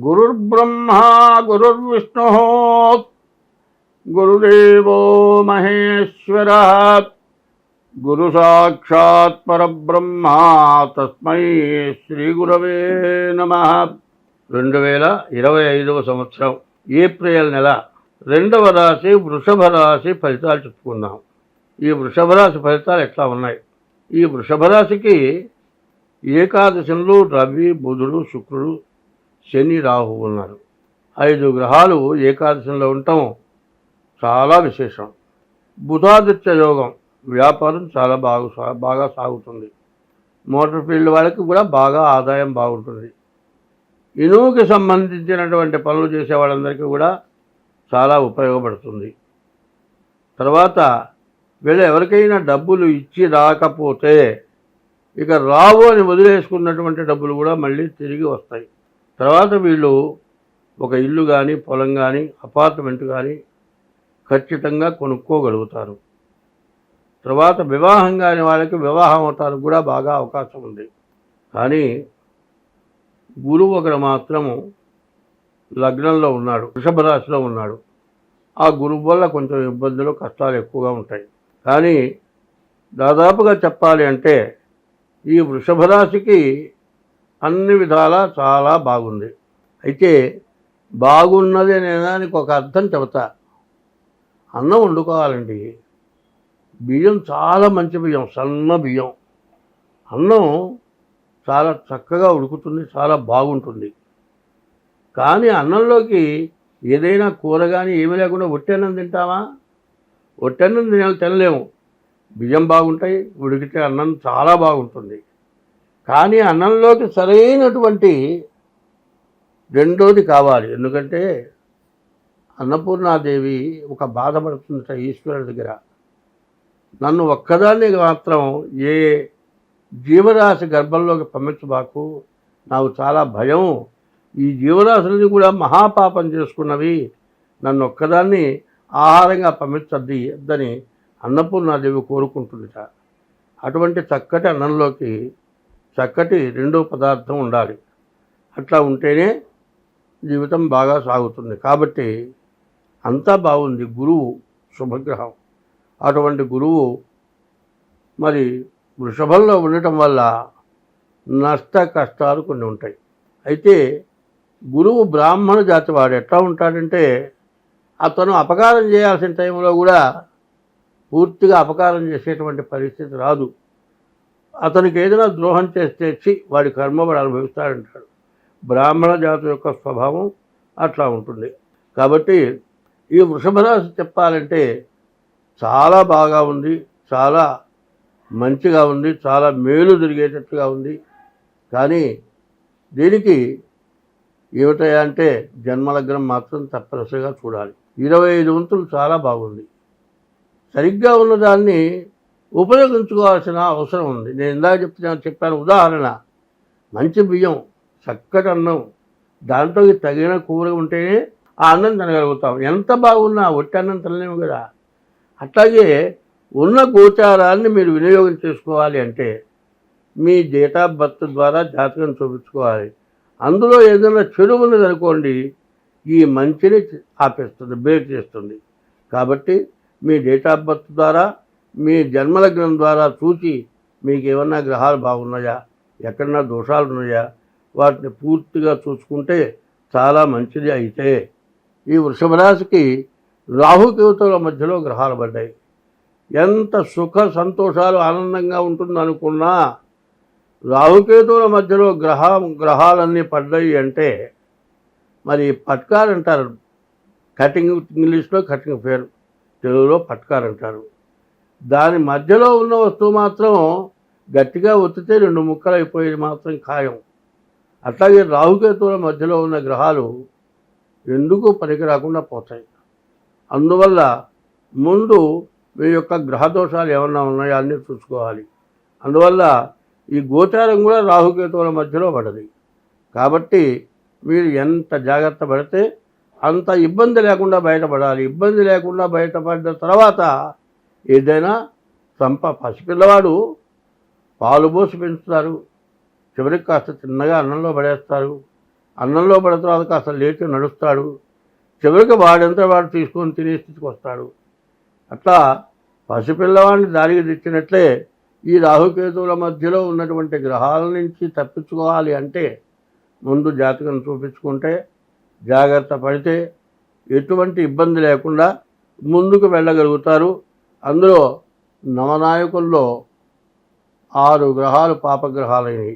గురుర్బ్రహ్మా గురుర్విష్ణుః గురుదేవో మహేశ్వరః గురు సాక్షాత్ పరబ్రహ్మ తస్మై శ్రీ గురవే నమః. 2025వ సంవత్సరం ఏప్రిల్ నెల 2వ రాశి వృషభ రాశి ఫలితాలు చెప్పుకుందాం. ఈ వృషభ రాశి ఫలితాలు ఎట్లా ఉన్నాయి? ఈ వృషభ రాశికి ఏకాదశంలో రవి, బుధుడు, శుక్రుడు, శని, రాహు ఉన్నారు. 5 గ్రహాలు ఏకాదశంలో ఉండటం చాలా విశేషం. బుధాదిత్య యోగం, వ్యాపారం చాలా బాగా సాగుతుంది. మోటార్ ఫీల్డ్ వాళ్ళకి కూడా బాగా ఆదాయం బాగుంటుంది. ఇనుముకి సంబంధించినటువంటి పనులు చేసే వాళ్ళందరికీ కూడా చాలా ఉపయోగపడుతుంది. తర్వాత వీళ్ళు ఎవరికైనా డబ్బులు ఇచ్చి రాకపోతే ఇక రావు అని వదిలేసుకున్నటువంటి డబ్బులు కూడా మళ్ళీ తిరిగి వస్తాయి. తర్వాత వీళ్ళు ఒక ఇల్లు కానీ, పొలం కానీ, అపార్ట్మెంట్ కానీ ఖచ్చితంగా కొనుక్కోగలుగుతారు. తర్వాత వివాహం కాని వాళ్ళకి వివాహం అవటానికి కూడా బాగా అవకాశం ఉంది. కానీ గురువు ఒకరు మాత్రము లగ్నంలో ఉన్నాడు, వృషభ రాశిలో ఉన్నాడు. ఆ గురువు వల్ల కొంచెం ఇబ్బందులు, కష్టాలు ఎక్కువగా ఉంటాయి. కానీ దాదాపుగా చెప్పాలి అంటే ఈ వృషభ రాశికి అన్ని విధాలా చాలా బాగుంది. అయితే బాగున్నది అనే దానికి ఒక అర్థం చెబుతా. అన్నం వండుకోవాలండి. బియ్యం చాలా మంచి బియ్యం, సన్న బియ్యం. అన్నం చాలా చక్కగా ఉడుకుతుంది, చాలా బాగుంటుంది. కానీ అన్నంలోకి ఏదైనా కూర కానీ ఏమీ లేకుండా ఒట్టన్నం తింటామా? ఒట్టన్నం తినలేము. బియ్యం బాగుంటాయి, ఉడికితే అన్నం చాలా బాగుంటుంది. కానీ అన్నంలోకి సరైనటువంటి రెండోది కావాలి. ఎందుకంటే అన్నపూర్ణాదేవి ఒక బాధపడుతుందట ఈశ్వరుడి దగ్గర. నన్ను ఒక్కదాన్ని మాత్రం ఏ జీవరాశి గర్భంలోకి పంపించబాకు, నాకు చాలా భయం. ఈ జీవరాశులని కూడా మహాపాపం చేసుకున్నవి, నన్ను ఒక్కదాన్ని ఆహారంగా పంపించద్ది వద్దని అన్నపూర్ణాదేవి కోరుకుంటుందిట. అటువంటి చక్కటి అన్నంలోకి చక్కటి రెండో పదార్థం ఉండాలి. అట్లా ఉంటేనే జీవితం బాగా సాగుతుంది. కాబట్టి అంతా బాగుంది. గురువు శుభగ్రహం. అటువంటి గురువు మరి వృషభంలో ఉండటం వల్ల నష్ట కష్టాలు కొన్ని ఉంటాయి. అయితే గురువు బ్రాహ్మణ జాతి వాడు ఎట్లా ఉంటాడంటే అతను అపకారం చేయాల్సిన టైంలో కూడా పూర్తిగా అపకారం చేసేటువంటి పరిస్థితి రాదు. అతనికి ఏదైనా ద్రోహం చేస్తే వాడి కర్మ వాడు అనుభవిస్తాడంటాడు. బ్రాహ్మణ జాతి యొక్క స్వభావం అట్లా ఉంటుంది. కాబట్టి ఈ వృషభ రాశి చెప్పాలంటే చాలా బాగా ఉంది, చాలా మంచిగా ఉంది, చాలా మేలు జరిగేటట్టుగా ఉంది. కానీ దీనికి ఏమిటయా అంటే జన్మలగ్నం మాత్రం తప్పనిసరిగా చూడాలి. 25 వంతులు చాలా బాగుంది. సరిగ్గా ఉన్నదాన్ని ఉపయోగించుకోవాల్సిన అవసరం ఉంది. నేను ఇందాక చెప్పాను ఉదాహరణ. మంచి బియ్యం, చక్కటి అన్నం, దాంట్లోకి తగిన కూర ఉంటేనే ఆ అన్నం తినగలుగుతాం. ఎంత బాగున్నా ఒట్టి అన్నం తినలేము కదా. అట్లాగే ఉన్న గోచారాన్ని మీరు వినియోగం చేసుకోవాలి అంటే మీ డేట్ ఆఫ్ బర్త్ ద్వారా జాతకం చూపించుకోవాలి. అందులో ఏదైనా చెడు ఉన్నదనుకోండి, ఈ మంచిని ఆపేస్తుంది, బ్రేక్ చేస్తుంది. కాబట్టి మీ డేట్ ఆఫ్ బర్త్ ద్వారా, మీ జన్మలగ్నం ద్వారా చూసి మీకు ఏమన్నా గ్రహాలు బాగున్నాయా, ఎక్కడన్నా దోషాలు ఉన్నాయా, వాటిని పూర్తిగా చూసుకుంటే చాలా మంచిది. అయితే ఈ వృషభ రాశికి రాహుకేతువుల మధ్యలో గ్రహాలు పడ్డాయి. ఎంత సుఖ సంతోషాలు ఆనందంగా ఉంటుందనుకున్నా రాహుకేతువుల మధ్యలో గ్రహాలన్నీ పడ్డాయి అంటే మరి పట్కార్ అంటారు. కటింగ్, ఇంగ్లీష్లో కటింగ్ పేరు, తెలుగులో పట్కార్ అంటారు. దాని మధ్యలో ఉన్న వస్తువు మాత్రం గట్టిగా ఒత్తితే 2 ముక్కలు అయిపోయేది మాత్రం ఖాయం. అట్లాగే రాహుకేతువుల మధ్యలో ఉన్న గ్రహాలు ఎందుకు పనికి రాకుండా పోతాయి. అందువల్ల ముందు మీ యొక్క గ్రహదోషాలు ఏమన్నా ఉన్నాయో అన్నీ చూసుకోవాలి. అందువల్ల ఈ గోచారం కూడా రాహుకేతువుల మధ్యలో పడది. కాబట్టి మీరు ఎంత జాగ్రత్త పడితే అంత ఇబ్బంది లేకుండా బయటపడాలి. ఇబ్బంది లేకుండా బయటపడ్డ తర్వాత ఏదైనా పసిపిల్లవాడు పాలు పోసి పెంచుతారు, చివరికి కాస్త చిన్నగా అన్నంలో పడేస్తారు. అన్నంలో పడిన తర్వాత కాస్త లేచి నడుస్తాడు. చివరికి వాడంతా వాడు తీసుకొని తినే స్థితికి వస్తాడు. అట్లా పసిపిల్లవాడిని దారికి తెచ్చినట్లే ఈ రాహుకేతువుల మధ్యలో ఉన్నటువంటి గ్రహాల నుంచి తప్పించుకోవాలి అంటే ముందు జాతకం చూపించుకుంటే, జాగ్రత్త పడితే ఎటువంటి ఇబ్బంది లేకుండా ముందుకు వెళ్ళగలుగుతారు. అందులో నవనాయకుల్లో 6 గ్రహాలు పాపగ్రహాలైనవి.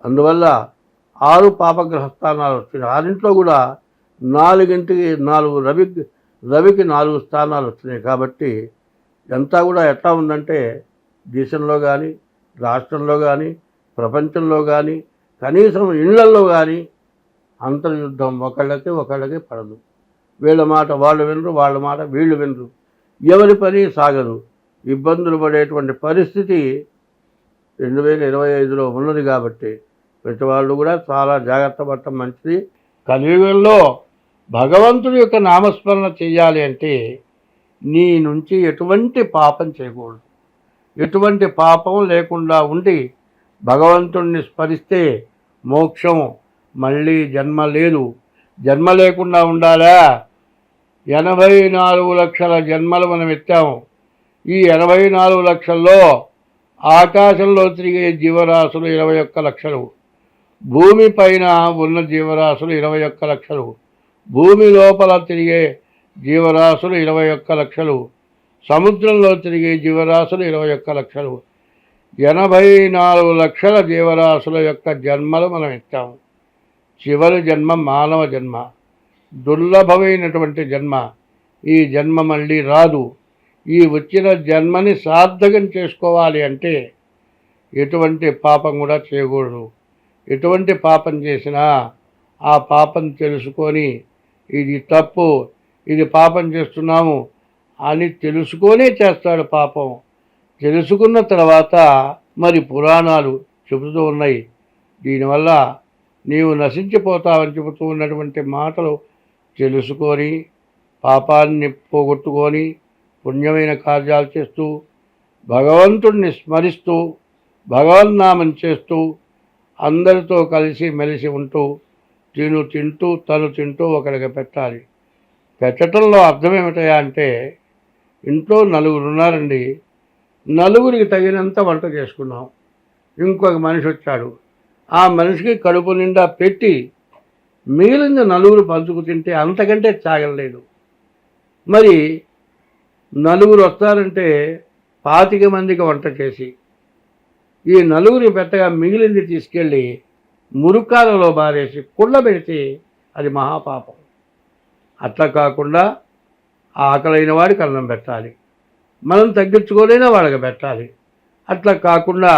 అందువల్ల 6 పాపగ్రహ స్థానాలు వచ్చినాయి. 6 కూడా 4 రవికి 4 స్థానాలు వచ్చినాయి. కాబట్టి అంతా కూడా ఎట్లా ఉందంటే దేశంలో కానీ, రాష్ట్రంలో కానీ, ప్రపంచంలో కానీ, కనీసం ఇళ్లల్లో కానీ అంతర్యుద్ధం ఒకళ్ళకి పడదు. వీళ్ళ మాట వాళ్ళు వినరు, వాళ్ళ మాట వీళ్ళు వినరు. ఎవరి పని సాగదు. ఇబ్బందులు పడేటువంటి పరిస్థితి 2025లో ఉన్నది. కాబట్టి ప్రతి వాళ్ళు కూడా చాలా జాగ్రత్త పడటం మంచిది. కలియుగంలో భగవంతుడి యొక్క నామస్మరణ చేయాలి అంటే నీ నుంచి ఎటువంటి పాపం చేయకూడదు. ఎటువంటి పాపం లేకుండా ఉండి భగవంతుడిని స్మరిస్తే మోక్షం, మళ్ళీ జన్మ లేదు. జన్మ లేకుండా ఉండాలా? 84 లక్షల జన్మలు మనం ఎత్తాము. ఈ 84 లక్షల్లో ఆకాశంలో తిరిగే జీవరాశులు 21 లక్షలు, భూమి పైన ఉన్న జీవరాశులు 21 లక్షలు, భూమి లోపల తిరిగే జీవరాశులు 21 లక్షలు, సముద్రంలో తిరిగే జీవరాశులు 21 లక్షలు, 84 లక్షల జీవరాశుల యొక్క జన్మలు మనం ఎత్తాము. చివరి జన్మ మానవ జన్మ, దుర్లభమైనటువంటి జన్మ. ఈ జన్మ మళ్ళీ రాదు. ఈ వచ్చిన జన్మని సార్థకం చేసుకోవాలి అంటే ఎటువంటి పాపం కూడా చేయకూడదు. ఎటువంటి పాపం చేసినా ఆ పాపం తెలుసుకొని ఇది తప్పు, ఇది పాపం చేస్తున్నాము అని తెలుసుకొనే చేస్తాడు పాపం. తెలుసుకున్న తర్వాత మరి పురాణాలు చెబుతూ ఉన్నాయి. దీనివల్ల నీవు నశించిపోతావని చెబుతూ ఉన్నటువంటి మాటలు తెలుసుకొని పాపాన్ని పోగొట్టుకొని పుణ్యమైన కార్యాలు చేస్తూ భగవంతుడిని స్మరిస్తూ భగవన్నామం చేస్తూ అందరితో కలిసి మెలిసి ఉంటూ తను తింటూ ఒకరికి పెట్టాలి. పెట్టడంలో అర్థం ఏమిటయా అంటే ఇంట్లో 4 ఉన్నారండి, 4కి తగినంత వంట చేసుకున్నాం. ఇంకొక మనిషి వచ్చాడు, ఆ మనిషికి కడుపు నిండా పెట్టి మిగిలిన 4 పంచుకు తింటే అంతకంటే చాగలేదు. మరి 4 వస్తారంటే 25 మందికి వంట చేసి ఈ 4 పెట్టగా మిగిలింది తీసుకెళ్ళి మురుకాలలో బారేసి కుళ్ళ పెడితే అది మహాపాపం. అట్లా కాకుండా ఆకలైన వాడికి అన్నం పెట్టాలి, మనం తగ్గించుకోలేనా వాళ్ళకి పెట్టాలి. అట్లా కాకుండా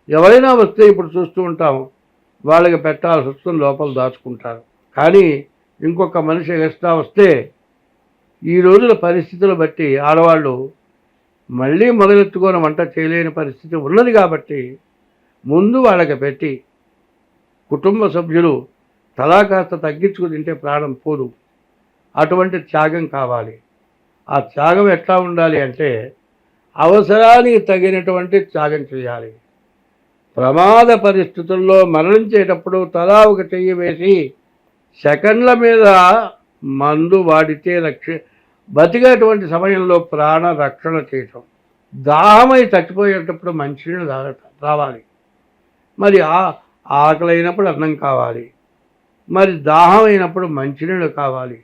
ఎవరైనా వస్తే ఇప్పుడు చూస్తూ ఉంటాం, వాళ్ళకి పెట్టాల్సి వస్తుంది, లోపల దాచుకుంటారు. కానీ ఇంకొక మనిషి ఎక్స్ట్రా వస్తే ఈ రోజుల పరిస్థితులు బట్టి ఆడవాళ్ళు మళ్ళీ మొదలెత్తుకొని వంట చేయలేని పరిస్థితి ఉన్నది. కాబట్టి ముందు వాళ్ళకి పెట్టి కుటుంబ సభ్యులు తలా కాస్త తగ్గించుకు తింటే ప్రాణం పోదు. అటువంటి త్యాగం కావాలి. ఆ త్యాగం ఎట్లా ఉండాలి అంటే అవసరానికి తగినటువంటి త్యాగం చేయాలి. ప్రమాద పరిస్థితుల్లో మరణించేటప్పుడు తలా ఒక చెయ్యి వేసి సెకండ్ల మీద మందు వాడితే బతికేటువంటి సమయంలో ప్రాణ రక్షణ చేయటం. దాహమై చచ్చిపోయేటప్పుడు మంచినీళ్ళు రావాలి. మరి ఆకలైనప్పుడు అన్నం కావాలి, మరి దాహం అయినప్పుడు మంచినీళ్ళు కావాలి.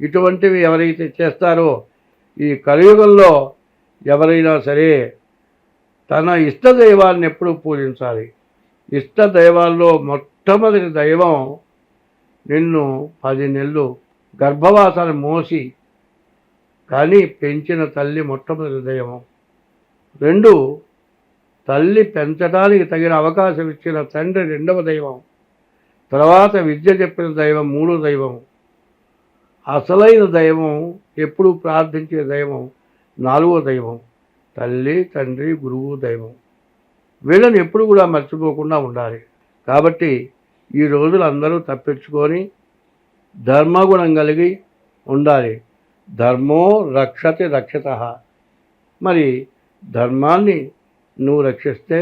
ఇటువంటివి ఎవరైతే చేస్తారో ఈ కలియుగంలో ఎవరైనా సరే తన ఇష్టదైవాన్ని ఎప్పుడూ పూజించాలి. ఇష్టదైవాల్లో మొట్టమొదటి దైవం నిన్ను 10 నెలలు గర్భవాసాన్ని మోసి కానీ పెంచిన తల్లి మొట్టమొదటి దైవం. 2 తల్లి పెంచడానికి తగిన అవకాశం ఇచ్చిన తండ్రి 2వ దైవం. తర్వాత విద్య చెప్పిన దైవం 3వ దైవం. అసలైన దైవం ఎప్పుడు ప్రార్థించే దైవం 4వ దైవం. తల్లి, తండ్రి, గురువు, దైవం. వీళ్ళని ఎప్పుడు కూడా మర్చిపోకుండా ఉండాలి. కాబట్టి ఈ రోజులు అందరూ తప్పించుకొని ధర్మగుణం కలిగి ఉండాలి. ధర్మో రక్షతి రక్షితః. మరి ధర్మాన్ని నువ్వు రక్షిస్తే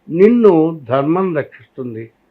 నిన్ను ధర్మం రక్షిస్తుంది.